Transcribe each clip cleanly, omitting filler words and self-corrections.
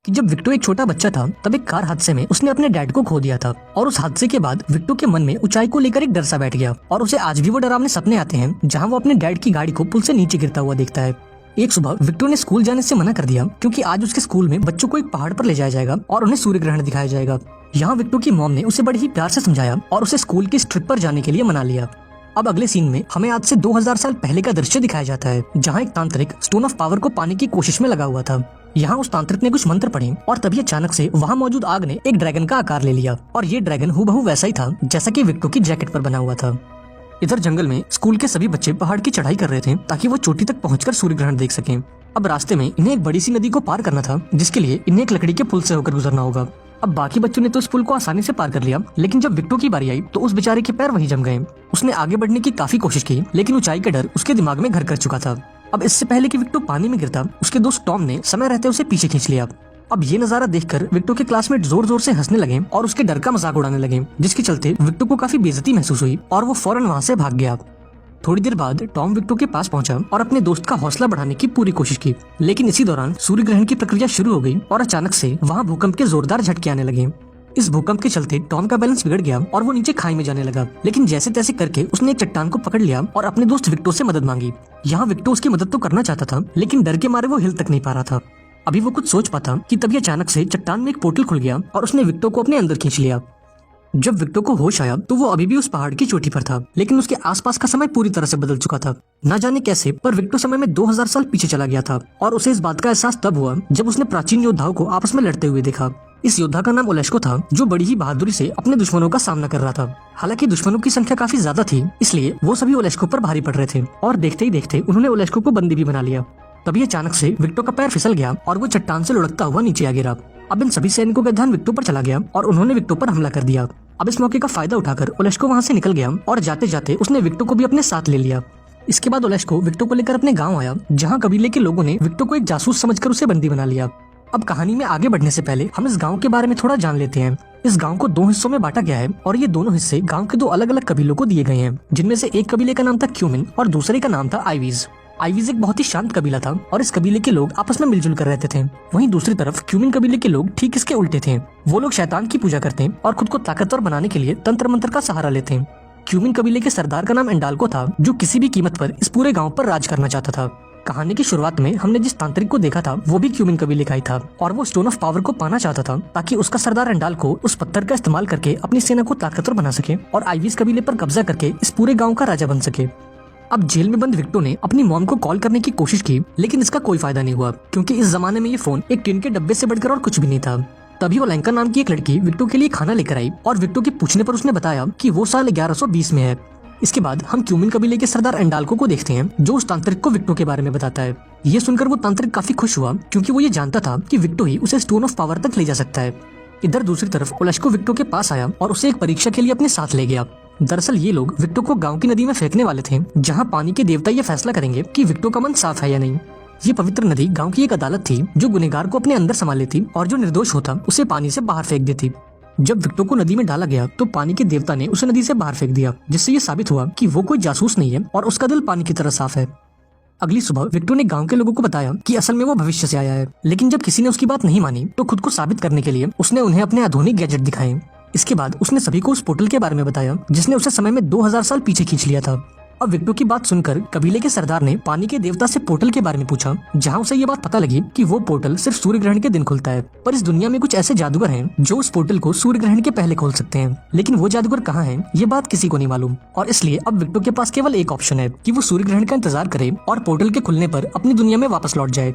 कि जब विक्टो एक छोटा बच्चा था तब एक कार हादसे में उसने अपने डैड को खो दिया था और उस हादसे के बाद विक्टो के मन में ऊंचाई को लेकर एक डर सा बैठ गया और उसे आज भी वो डरावने सपने आते हैं जहाँ वो अपने डैड की गाड़ी को पुल से नीचे गिरता हुआ देखता है। एक सुबह विक्टो ने स्कूल जाने से मना कर दिया क्योंकि आज उसके स्कूल में बच्चों को एक पहाड़ पर ले जाया जाएगा और उन्हें सूर्य ग्रहण दिखाया जाएगा। यहाँ विक्टो की मॉम ने उसे बड़े ही प्यार से समझाया और उसे स्कूल की इस ट्रिप पर जाने के लिए मना लिया। अब अगले सीन में हमें आज से 2000 साल पहले का दृश्य दिखाया जाता है जहाँ एक तांत्रिक स्टोन ऑफ पावर को पाने की कोशिश में लगा हुआ था। यहाँ उस तांत्रिक ने कुछ मंत्र पढ़े और तभी अचानक से वहाँ मौजूद आग ने एक ड्रैगन का आकार ले लिया और ये ड्रैगन हूबहू वैसा ही था जैसा कि विक्टो की जैकेट पर बना हुआ था। इधर जंगल में स्कूल के सभी बच्चे पहाड़ की चढ़ाई कर रहे थे ताकि वो चोटी तक पहुंचकर सूर्य ग्रहण देख सकें। अब रास्ते में इन्हें एक बड़ी सी नदी को पार करना था जिसके लिए इन्हें एक लकड़ी के पुल से होकर गुजरना होगा। अब बाकी बच्चों ने तो इस पुल को आसानी से पार कर लिया, लेकिन जब विक्टो की बारी आई तो उस बेचारे के पैर वहीं जम गए। उसने आगे बढ़ने की काफी कोशिश की लेकिन ऊंचाई का डर उसके दिमाग में घर कर चुका था। अब इससे पहले कि विक्टो पानी में गिरता उसके दोस्त टॉम ने समय रहते उसे पीछे खींच लिया। अब ये नजारा देखकर विक्टो के क्लासमेट जोर जोर से हंसने लगे और उसके डर का मजाक उड़ाने लगे, जिसके चलते विक्टो को काफी बेइज्जती महसूस हुई और वो फौरन वहाँ से भाग गया। थोड़ी देर बाद टॉम विक्टो के पास पहुंचा और अपने दोस्त का हौसला बढ़ाने की पूरी कोशिश की, लेकिन इसी दौरान सूर्य ग्रहण की प्रक्रिया शुरू हो गई और अचानक से वहाँ भूकंप के जोरदार झटके आने लगे। इस भूकंप के चलते टॉम का बैलेंस बिगड़ गया और वो नीचे खाई में जाने लगा, लेकिन जैसे तैसे करके उसने एक चट्टान को पकड़ लिया और अपने दोस्त विक्टो से मदद मांगी। यहाँ विक्टो उसकी मदद तो करना चाहता था लेकिन डर के मारे वो हिल तक नहीं पा रहा था। अभी वो कुछ सोच पाता कि तभी अचानक से चट्टान में एक पोर्टल खुल गया और उसने विक्टो को अपने अंदर खींच लिया। जब विक्टो को होश आया तो वो अभी भी उस पहाड़ की चोटी पर था, लेकिन उसके आसपास का समय पूरी तरह से बदल चुका था। न जाने कैसे पर विक्टो समय में 2000 साल पीछे चला गया था और उसे इस बात का एहसास तब हुआ जब उसने प्राचीन योद्धाओं को आपस में लड़ते हुए देखा। इस योद्धा का नाम ओलेश्को था जो बड़ी ही बहादुरी से अपने दुश्मनों का सामना कर रहा था। हालांकि दुश्मनों की संख्या काफी ज्यादा थी, इसलिए वो सभी ओलेश्को पर भारी पड़ रहे थे और देखते ही देखते उन्होंने ओलेश्को को बंदी भी बना लिया। तभी अचानक से विक्टो का पैर फिसल गया और वो चट्टान से लुढ़कता हुआ नीचे आ गिरा। अब इन सभी सैनिकों का ध्यान विक्टो पर चला गया और उन्होंने विक्टो पर हमला कर दिया। अब इस मौके का फायदा उठाकर ओलेश्को वहाँ से निकल गया और जाते जाते उसने विक्टो को भी अपने साथ ले लिया। इसके बाद ओलेश्को विक्टो को लेकर अपने गाँव आया जहाँ कबीले के लोगों ने विक्टो को एक जासूस समझकर उसे बंदी बना लिया। अब कहानी में आगे बढ़ने से पहले हम इस गांव के बारे में थोड़ा जान लेते हैं। इस गांव को 2 हिस्सों में बांटा गया है और ये दोनों हिस्से गांव के 2 अलग अलग कबीलों को दिए गए हैं, जिनमें से एक कबीले का नाम था क्यूमिन और दूसरे का नाम था आइवीज। आइवीज एक बहुत ही शांत कबीला था और इस कबीले के लोग आपस में मिलजुल कर रहते थे। वहीं दूसरी तरफ क्यूमिन कबीले के लोग ठीक इसके उल्टे थे। वो लोग शैतान की पूजा करते और खुद को ताकतवर बनाने के लिए तंत्र मंत्र का सहारा लेते। क्यूमिन कबीले के सरदार का नाम एंडाल्को था जो किसी भी कीमत पर इस पूरे गाँव पर राज करना चाहता था। कहानी की शुरुआत में हमने जिस तांत्रिक को देखा था वो भी क्यूमिन कबीले का ही था और वो स्टोन ऑफ पावर को पाना चाहता था ताकि उसका सरदार एंडाल्को उस पत्थर का इस्तेमाल करके अपनी सेना को ताकतवर बना सके और आइवीज कबीले पर कब्जा करके इस पूरे गांव का राजा बन सके। अब जेल में बंद विक्टो ने अपनी मॉम को कॉल करने की कोशिश की, लेकिन इसका कोई फायदा नहीं हुआ क्योंकि इस जमाने में ये फोन एक टिन के डब्बे से बढ़कर और कुछ भी नहीं था। तभी ओलेंका नाम की एक लड़की विक्टो के लिए खाना लेकर आई और विक्टो के पूछने पर उसने बताया कि वो साल 1120 में है। इसके बाद हम क्यूमिन कबीले के सरदार एंडाल्को को देखते हैं जो उस तांत्रिक को विक्टो के बारे में बताता है। ये सुनकर वो तांत्रिक काफी खुश हुआ क्योंकि वो ये जानता था कि विक्टो ही उसे स्टोन ऑफ पावर तक ले जा सकता है। इधर दूसरी तरफ ओलेश्को विक्टो के पास आया और उसे एक परीक्षा के लिए अपने साथ ले गया। दरअसल ये लोग विक्टो को गाँव की नदी में फेंकने वाले थे जहाँ पानी के देवता ये फैसला करेंगे कि विक्टो का मन साफ है या नहीं। ये पवित्र नदी गाँव की एक अदालत थी जो गुनहगार को अपने अंदर संभाल लेती और जो निर्दोष होता उसे पानी से बाहर फेंक देती। जब विक्टो को नदी में डाला गया तो पानी के देवता ने उसे नदी से बाहर फेंक दिया, जिससे ये साबित हुआ कि वो कोई जासूस नहीं है और उसका दिल पानी की तरह साफ है। अगली सुबह विक्टो ने गांव के लोगों को बताया कि असल में वो भविष्य से आया है, लेकिन जब किसी ने उसकी बात नहीं मानी तो खुद को साबित करने के लिए उसने उन्हें अपने आधुनिक गैजेट दिखाए। इसके बाद उसने सभी को उस पोर्टल के बारे में बताया जिसने उसे समय में 2000 साल पीछे खींच लिया था। अब विक्टो की बात सुनकर कबीले के सरदार ने पानी के देवता से पोर्टल के बारे में पूछा, जहां उसे ये बात पता लगी कि वो पोर्टल सिर्फ सूर्य ग्रहण के दिन खुलता है, पर इस दुनिया में कुछ ऐसे जादूगर हैं जो उस पोर्टल को सूर्य ग्रहण के पहले खोल सकते हैं, लेकिन वो जादूगर कहाँ हैं ये बात किसी को नहीं मालूम। और इसलिए अब विक्टो के पास केवल एक ऑप्शन है कि वो सूर्य ग्रहण का इंतजार करे और पोर्टल के खुलने पर अपनी दुनिया में वापस लौट जाए।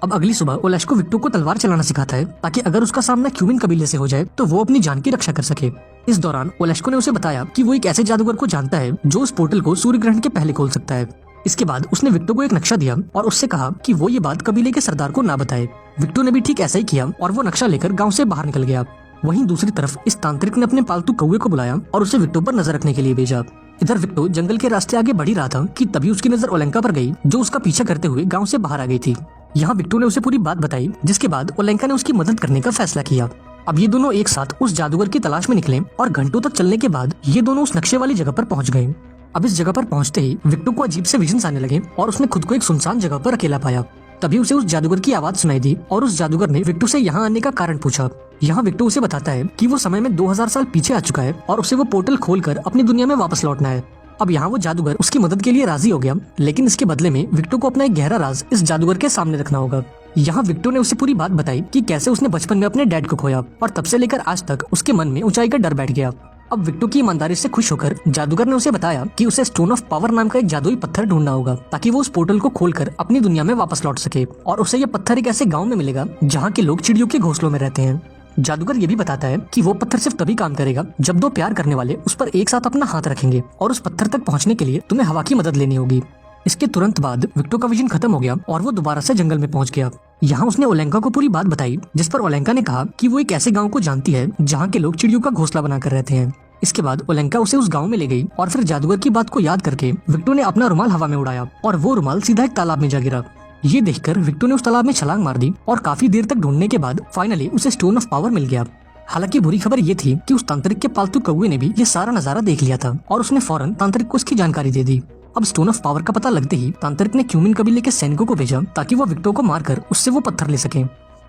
अब अगली सुबह ओलेश्को विक्टो को तलवार चलाना सिखाता है ताकि अगर उसका सामना क्यूमिन कबीले से हो जाए तो वो अपनी जान की रक्षा कर सके। इस दौरान ओलेश्को ने उसे बताया कि वो एक ऐसे जादूगर को जानता है जो उस पोर्टल को सूर्य ग्रहण के पहले खोल सकता है। इसके बाद उसने विक्टो को एक नक्शा दिया और उससे कहा कि वो ये बात कबीले के सरदार को ना बताए। विक्टो ने भी ठीक ऐसा ही किया और वो नक्शा लेकर गाँव से बाहर निकल गया। वहीं दूसरी तरफ इस तांत्रिक ने अपने पालतू कौवे को बुलाया और उसे विक्टो पर नजर रखने के लिए भेजा। इधर विक्टो जंगल के रास्ते आगे बढ़ ही रहा था कि तभी उसकी नजर ओलेंका पर गई जो उसका पीछा करते हुए गाँव से बाहर आ गई थी। यहाँ विक्टो ने उसे पूरी बात बताई, जिसके बाद ओलेंका ने उसकी मदद करने का फैसला किया। अब ये दोनों एक साथ उस जादूगर की तलाश में निकले और घंटों तक चलने के बाद ये दोनों उस नक्शे वाली जगह पर पहुंच गए। अब इस जगह पर पहुंचते ही विक्टो को अजीब से विजन्स आने लगे और उसने खुद को एक सुनसान जगह पर अकेला पाया। तभी उसे उस जादूगर की आवाज सुनाई दी और उस जादूगर ने विक्टो से यहाँ आने का कारण पूछा। यहाँ विक्टो उसे बताता है कि वो समय में 2000 साल पीछे आ चुका है और उसे वो पोर्टल खोलकर अपनी दुनिया में वापस लौटना है। अब यहाँ वो जादूगर उसकी मदद के लिए राजी हो गया, लेकिन इसके बदले में विक्टो को अपना एक गहरा राज इस जादूगर के सामने रखना होगा। यहाँ विक्टो ने उसे पूरी बात बताई कि कैसे उसने बचपन में अपने डैड को खोया और तब से लेकर आज तक उसके मन में ऊंचाई का डर बैठ गया। अब विक्टो की ईमानदारी से खुश होकर जादूगर ने उसे बताया कि उसे स्टोन ऑफ पावर नाम का एक जादुई पत्थर ढूंढना होगा ताकि वो उस पोर्टल को खोलकर अपनी दुनिया में वापस लौट सके, और उसे ये पत्थर एक ऐसे गांव में मिलेगा जहाँ के लोग चिड़ियों के घोंसलों में रहते हैं। जादूगर ये भी बताता है कि वो पत्थर सिर्फ तभी काम करेगा जब दो प्यार करने वाले उस पर एक साथ अपना हाथ रखेंगे, और उस पत्थर तक पहुँचने के लिए तुम्हें हवा की मदद लेनी होगी। इसके तुरंत बाद विक्टो का विजन खत्म हो गया और वो दोबारा से जंगल में पहुंच गया। यहाँ उसने ओलेंका को पूरी बात बताई, जिस पर ओलेंका ने कहा कि वो एक ऐसे गांव को जानती है जहाँ के लोग चिड़ियों का घोंसला बनाकर रहते हैं। इसके बाद ओलेंका उसे उस गांव में ले गई और फिर जादूगर की बात को याद करके विक्टो ने अपना रुमाल हवा में उड़ाया और वो रुमाल सीधा एक तालाब में जा गिरा। ये देखकर विक्टो ने उस तालाब में छलांग मार दी और काफी देर तक ढूंढने के बाद फाइनली उसे स्टोन ऑफ पावर मिल गया। हालांकि बुरी खबर ये थी कि उस तांत्रिक के पालतू कौवे ने भी ये सारा नजारा देख लिया था और उसने फौरन तांत्रिक को उसकी जानकारी दे दी। अब स्टोन ऑफ पावर का पता लगते ही तांत्रिक ने क्यूमिन कबीले के सैनिकों को भेजा ताकि वो विक्टो को मारकर उससे वो पत्थर ले सके।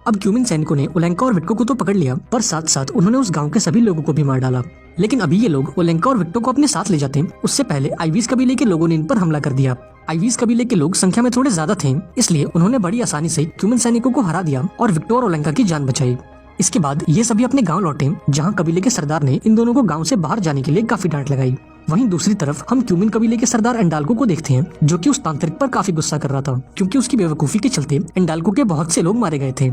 अब क्यूमिन सैनिकों ने ओलेंका और विक्टो को तो पकड़ लिया, पर साथ साथ उन्होंने उस गांव के सभी लोगों को भी मार डाला। लेकिन अभी ये लोग ओलेंका और विक्टो को अपने साथ ले जाते उससे पहले आइवीज कबीले के लोगों ने इन पर हमला कर दिया। आइवीज कबीले के लोग संख्या में थोड़े ज्यादा थे, इसलिए उन्होंने बड़ी आसानी से क्यूमिन सैनिकों को हरा दिया और विक्टो और ओलेंका की जान बचाई। इसके बाद ये सभी अपने गांव लौटे, जहां कबीले के सरदार ने इन दोनों को गांव से बाहर जाने के लिए काफी डांट लगाई। वहीं दूसरी तरफ हम क्यूमिन कबीले के सरदार एंडाल्को को देखते हैं, जो कि उस तांत्रिक पर काफी गुस्सा कर रहा था क्योंकि उसकी बेवकूफी के चलते एंडाल्को के बहुत से लोग मारे गए थे।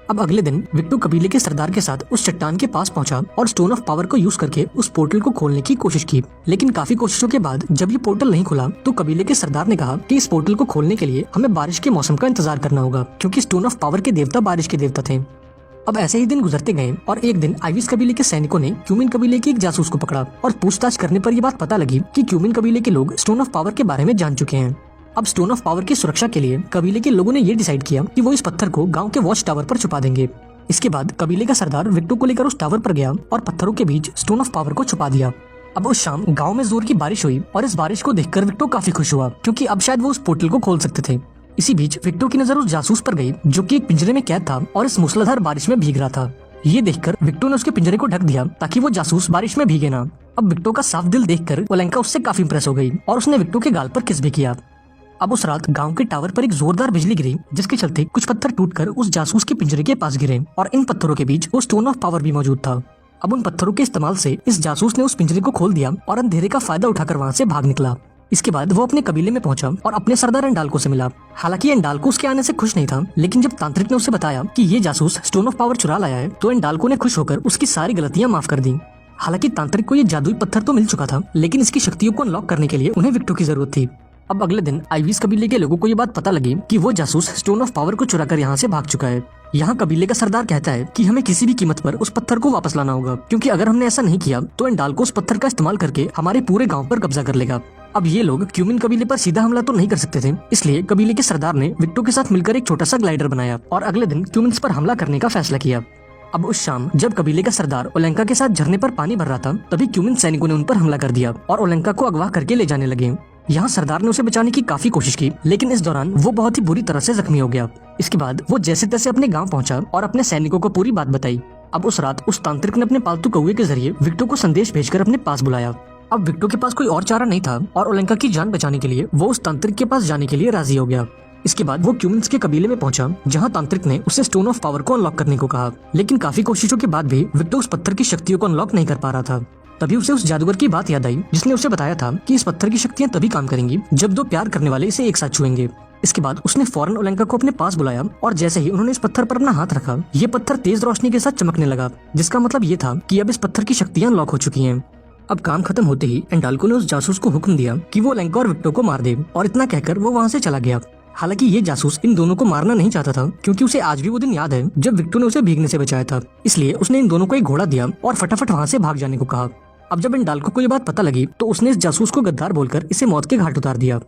अब अगले दिन विक्टो कबीले के सरदार के साथ उस चट्टान के पास पहुंचा और स्टोन ऑफ पावर को यूज करके उस पोर्टल को खोलने की कोशिश की, लेकिन काफी कोशिशों के बाद जब ये पोर्टल नहीं खुला तो कबीले के सरदार ने कहा कि इस पोर्टल को खोलने के लिए हमें बारिश के मौसम का इंतजार करना होगा, क्योंकि स्टोन ऑफ पावर के देवता बारिश के देवता थे। अब ऐसे ही दिन गुजरते गए और एक दिन आइविस कबीले के सैनिकों ने क्यूमिन कबीले के एक जासूस को पकड़ा और पूछताछ करने पर यह बात पता लगी कि क्यूमिन कबीले के लोग स्टोन ऑफ पावर के बारे में जान चुके हैं। अब स्टोन ऑफ पावर की सुरक्षा के लिए कबीले के लोगों ने ये डिसाइड किया कि वो इस पत्थर को गांव के वॉच टावर पर छुपा देंगे। इसके बाद कबीले का सरदार विक्टो को लेकर उस टावर पर गया और पत्थरों के बीच स्टोन ऑफ पावर को छुपा दिया। अब उस शाम गांव में जोर की बारिश हुई और इस बारिश को देखकर विक्टो काफी खुश हुआ, क्योंकि अब शायद वो उस पोर्टल को खोल सकते थे। इसी बीच विक्टो की नजर उस जासूस पर गई जो कि एक पिंजरे में कैद था और इस मूसलाधार बारिश में भीग रहा था। ये देखकर विक्टो ने उसके पिंजरे को ढक दिया ताकि वो जासूस बारिश में भीगे ना। अब विक्टो का साफ दिल देखकर ओलेंका उससे काफी इंप्रेस हो गई और उसने विक्टो के गाल पर किस भी किया। अब उस रात गांव के टावर पर एक जोरदार बिजली गिरी, जिसके चलते कुछ पत्थर टूटकर उस जासूस के पिंजरे के पास गिरे और इन पत्थरों के बीच वो स्टोन ऑफ पावर भी मौजूद था। अब उन पत्थरों के इस्तेमाल से इस जासूस ने उस पिंजरे को खोल दिया और अंधेरे का फायदा उठाकर वहाँ से भाग निकला। इसके बाद वो अपने कबीले में पहुंचा और अपने सरदार एंडाल्को से मिला। हालांकि एंडाल्को उसके आने से खुश नहीं था, लेकिन जब तांत्रिक ने उसे बताया कि ये जासूस स्टोन ऑफ पावर चुरा लाया है तो एंडाल्को ने खुश होकर उसकी सारी गलतियां माफ कर दी। हालांकि तांत्रिक को ये जादुई पत्थर तो मिल चुका था, लेकिन इसकी शक्तियों को अनलॉक करने के लिए उन्हें विक्टो की जरूरत थी। अब अगले दिन आइविस कबीले के लोगों को ये बात पता लगी कि वो जासूस स्टोन ऑफ पावर को चुराकर यहाँ से भाग चुका है। यहाँ कबीले का सरदार कहता है कि हमें किसी भी कीमत पर उस पत्थर को वापस लाना होगा, क्योंकि अगर हमने ऐसा नहीं किया तो एंडाल्को उस पत्थर का इस्तेमाल करके हमारे पूरे गांव पर कब्जा कर लेगा। अब ये लोग क्यूमिन कबीले पर सीधा हमला तो नहीं कर सकते थे, इसलिए कबीले के सरदार ने विक्टो के साथ मिलकर एक छोटा सा ग्लाइडर बनाया और अगले दिन क्यूमिन्स पर हमला करने का फैसला किया। अब उस शाम जब कबीले का सरदार ओलेंका के साथ झरने पर पानी भर रहा था, तभी क्यूमिन सैनिकों ने उन पर हमला कर दिया और ओलेंका को अगवा करके ले जाने लगे। यहाँ सरदार ने उसे बचाने की काफी कोशिश की, लेकिन इस दौरान वो बहुत ही बुरी तरह से जख्मी हो गया। इसके बाद वो जैसे तैसे अपने गांव पहुंचा और अपने सैनिकों को पूरी बात बताई। अब उस रात उस तांत्रिक ने अपने पालतू कौवे के जरिए विक्टो को संदेश भेजकर अपने पास बुलाया। अब विक्टो के पास कोई और चारा नहीं था और ओलेंका की जान बचाने के लिए वो उस तांत्रिक के पास जाने के लिए राजी हो गया। इसके बाद वो क्यूमिन्स के कबीले में पहुंचा, जहां तांत्रिक ने उसे स्टोन ऑफ पावर को अनलॉक करने को कहा, लेकिन काफी कोशिशों के बाद भी विक्टो उस पत्थर की शक्तियों को अनलॉक नहीं कर पा रहा था। तभी उसे उस जादूगर की बात याद आई, जिसने उसे बताया था कि इस पत्थर की शक्तियां तभी काम करेंगी जब दो प्यार करने वाले इसे एक साथ छुएंगे। इसके बाद उसने फौरन ओलेंका को अपने पास बुलाया और जैसे ही उन्होंने इस पत्थर पर अपना हाथ रखा, ये पत्थर तेज रोशनी के साथ चमकने लगा, जिसका मतलब ये था कि अब इस पत्थर की शक्तियां अनलॉक हो चुकी हैं। अब काम खत्म होते ही एंडाल्को ने उस जासूस को हुक्म दिया कि वो ओलेंका और विक्टो को मार दे, और इतना कहकर वो वहाँ से चला गया। हालांकि ये जासूस इन दोनों को मारना नहीं चाहता था, क्योंकि उसे आज भी वो दिन याद है जब विक्टो ने उसे भीगने से बचाया था। इसलिए उसने इन दोनों को एक घोड़ा दिया और फटाफट वहाँ से भाग जाने को कहा। अब जब एंडाल्को को ये बात पता लगी तो उसने इस जासूस को गद्दार बोलकर इसे मौत के घाट उतार दिया।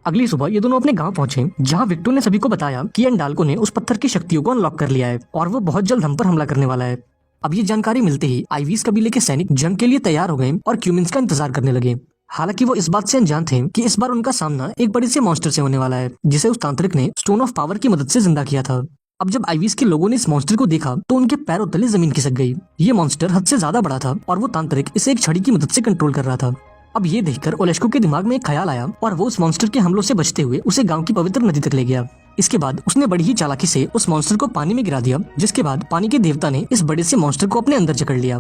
अगली सुबह ये दोनों अपने गांव पहुंचे, जहां विक्टो ने सभी को बताया कि एंडाल्को ने उस पत्थर की शक्तियों को अनलॉक कर लिया है और वो बहुत जल्द हम पर हमला करने वाला है। अब ये जानकारी मिलते ही आइविस कबीले के सैनिक जंग के लिए तैयार हो गए और क्यूमिन्स का इंतजार करने लगे। हालांकि वो इस बात से अनजान थे कि इस बार उनका सामना एक बड़े से मॉन्स्टर से होने वाला है, जिसे उस तांत्रिक ने स्टोन ऑफ पावर की मदद से जिंदा किया था। अब जब आईवीज के लोगों ने इस मॉन्स्टर को देखा तो उनके पैरों तले जमीन खिसक गई। ये मॉन्स्टर हद से ज्यादा बड़ा था और वो तांत्रिक इसे एक छड़ी की मदद से कंट्रोल कर रहा था। अब ये देखकर ओलेश्को के दिमाग में एक ख्याल आया और वो उस मॉन्स्टर के हमलों से बचते हुए उसे गांव की पवित्र नदी तक ले गया। इसके बाद उसने बड़ी ही चालाकी से उस मॉन्स्टर को पानी में गिरा दिया, जिसके बाद पानी के देवता ने इस बड़े से मॉन्स्टर को अपने अंदर जकड़ लिया।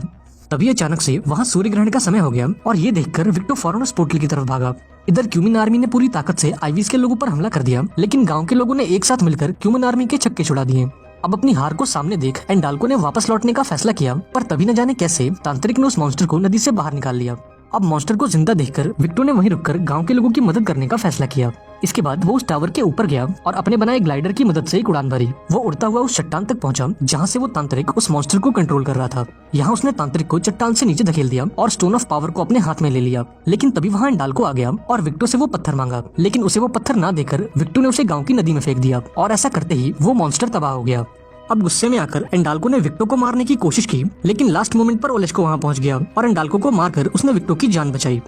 तभी अचानक से वहाँ सूर्य ग्रहण का समय हो गया और ये देखकर विक्टो फौरन उस पोर्टल की तरफ भागा। इधर क्यूमिन आर्मी ने पूरी ताकत से आईवीज के लोगों पर हमला कर दिया, लेकिन गांव के लोगों ने एक साथ मिलकर क्यूमिन आर्मी के छक्के छुड़ा दिए। अब अपनी हार को सामने देख एंडाल्को ने वापस लौटने का फैसला किया, पर तभी न जाने कैसे तांत्रिक ने उस मॉन्स्टर को नदी से बाहर निकाल लिया। अब मॉन्स्टर को जिंदा देखकर विक्टो ने वहीं रुककर गांव के लोगों की मदद करने का फैसला किया। इसके बाद वो उस टावर के ऊपर गया और अपने बनाए ग्लाइडर की मदद से एक उड़ान भरी। वो उड़ता हुआ उस चट्टान तक पहुंचा जहां से वो तांत्रिक उस मॉन्स्टर को कंट्रोल कर रहा था। यहाँ उसने तांत्रिक को चट्टान से नीचे धकेल दिया और स्टोन ऑफ पावर को अपने हाथ में ले लिया। लेकिन तभी वहाँ एंडाल्को आ गया और विक्टो से वो पत्थर मांगा, लेकिन उसे वो पत्थर ना देकर विक्टो ने उसे गाँव की नदी में फेंक दिया और ऐसा करते ही वो मॉन्स्टर तबाह हो गया। अब गुस्से में आकर एंडाल्को ने विक्टो को मारने की कोशिश की, लेकिन लास्ट मोमेंट पर ओलेश्को वहाँ पहुंच गया और एंडाल्को को मारकर उसने विक्टो की जान बचाई।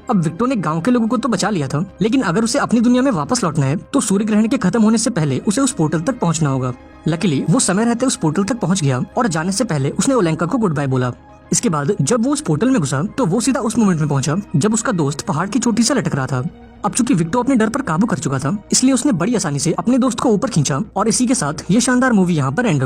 अब विक्टो ने गांव के लोगों को तो बचा लिया था, लेकिन अगर उसे अपनी दुनिया में वापस लौटना है तो सूर्य ग्रहण के खत्म होने से पहले उसे उस पोर्टल तक पहुंचना होगा। लकीली वो समय रहते उस पोर्टल तक पहुंच गया और जाने से पहले उसने ओलेंका को गुड बाय बोला। इसके बाद जब वो उस पोर्टल में घुसा तो वो सीधा उस मोमेंट में पहुंचा जब उसका दोस्त पहाड़ की चोटी से लटक रहा था। अब चूंकि विक्टो अपने डर पर काबू कर चुका था, इसलिए उसने बड़ी आसानी से अपने दोस्त को ऊपर खींचा और इसी के साथ ये शानदार मूवी यहाँ पर एंड हो गई।